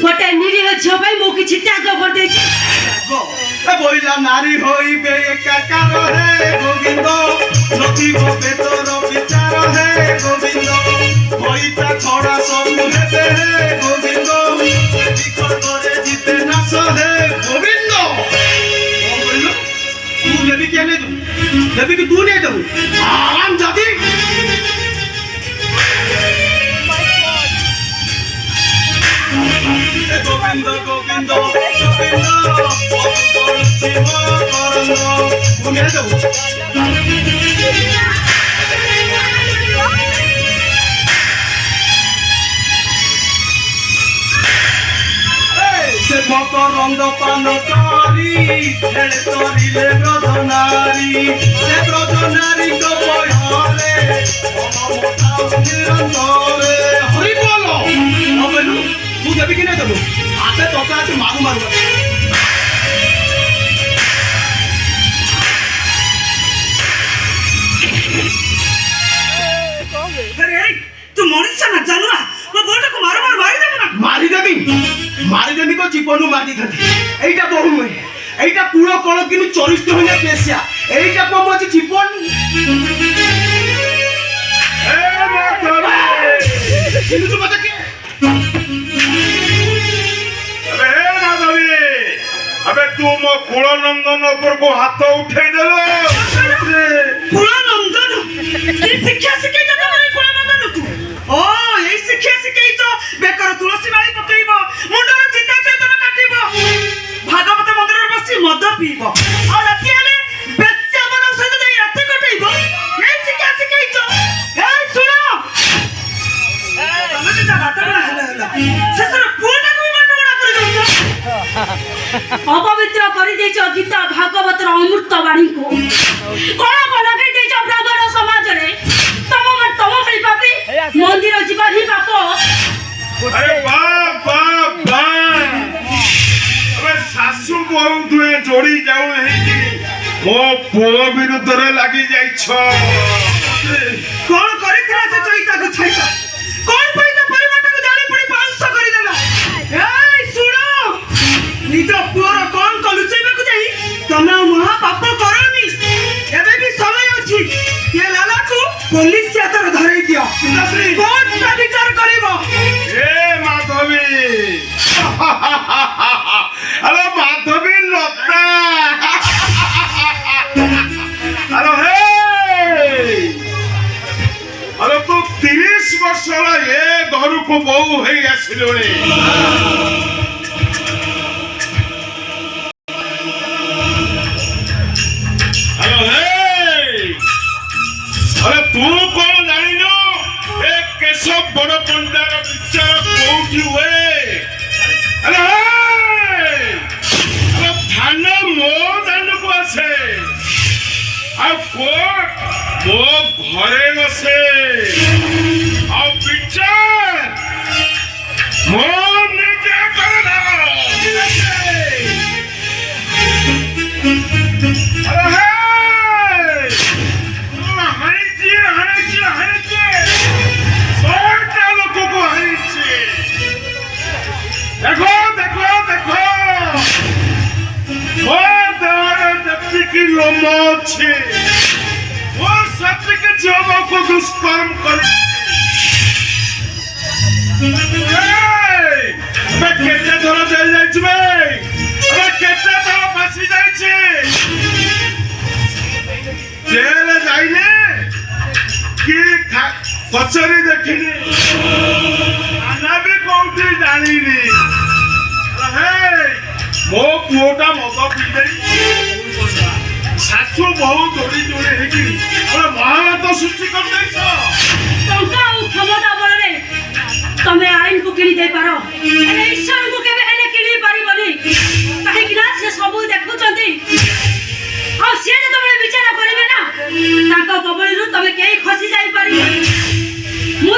गोटे निरीह झियो भाई मो किछि त्याग कर दे छी बोइला नारी होइबे एकाकार हे गोविंद नथी होबे तोर विचार हे गोविंद होइता छड़ा सब हेबे हे गोविंद विकर करे जिते नास हे गोविंद बोइलो तू लेबी के ले दू लेबी कि तू ले दू आराम जादी गोविंद गोविंद गोविंद शिव करंद मुने देबो से भक्त रंग पान करी खेल करिले ब्रजनारी से ब्रजनारी को बयरे मोटा निरंतरे हरि बोलो अबेलु तू देबी कि नहीं देबो आते तोता से मारू मारू अरे तू मनुष्य ना जानवा मैं बोलता को मारो मारी देबो ना मारी देबी को जीवन मारी खाती एटा बहु नुहे एटा कूल कल कि चरिष्ट होने पेशिया एटा को मो जीवन ए माधवी तू मत के अबे तू मो कुलनंदन ऊपर को हाथ उठे देलो कुलनंदन ये शिक्षा सिखाई तो तुम्हारे कुलनंदन को ओ ये शिक्षा सिखाई तो बेकर तुलसी माली पकेइबो मुंडर चिता चैतन काटिबो भागवत मंदिर रे बसी मद पीबो और राती आले बेच्चा बना सहित जाई राती कटेइबो ये शिक्षा सिखाई तो ए सुनो तमे जा बात ना हला सेसर पूर्ण को मानवड़ा कर दउछ अपवित्र कर देछ गीता भागवत अमृत वाणी को कोन को लगे देछ प्रगण समाज रे तम भई पापी मंदिर जीवा ही पाप अरे बाप बाप बाप अबे सासू बहु दुए जोड़ी जाऊ है कि मो पुओ विरुद्ध रे लागी जाइछ कोन करितरा से चैता को छैता कोन पई तो परिवार को जाली पड़ी 500 करि देला ए सुनो निज पुअर कोन को लुचैबे को जाई तमे महा पाप करनी एबे भी समय अछि ये लाला को पुलिस से तर धरै दियो श्री कोन सा विचार करिवो ए माधवी अरे माधवी लता अरे हे अरे तू 30 वर्ष ला ये घर को बहु है आसिलोनी अरे तू कौन जानी नो एक केशव बड़ पंडार विचार कोठी हुए अरे अरे थान मो दान को आसे आ कोर्ट मो घरे बसे आ विचार मो निजे करना अरे देखो देखो देखो वो देवारे जप्ती की लोमो छे वो सत्य के जीवों को दुष्कर्म कर मैं कैसे थोड़ा जेल जाए मैं कैसे थोड़ा फांसी जाए जेल जाइए कि कचरी देखिनी आना भी कोठी जानिनी मो पुओटा मग पी शाशु बहु जोड़ी जोड़ी है कि महाभारत सृष्टि कर टंका क्षमता बल तमे आईन को किणी दे पारो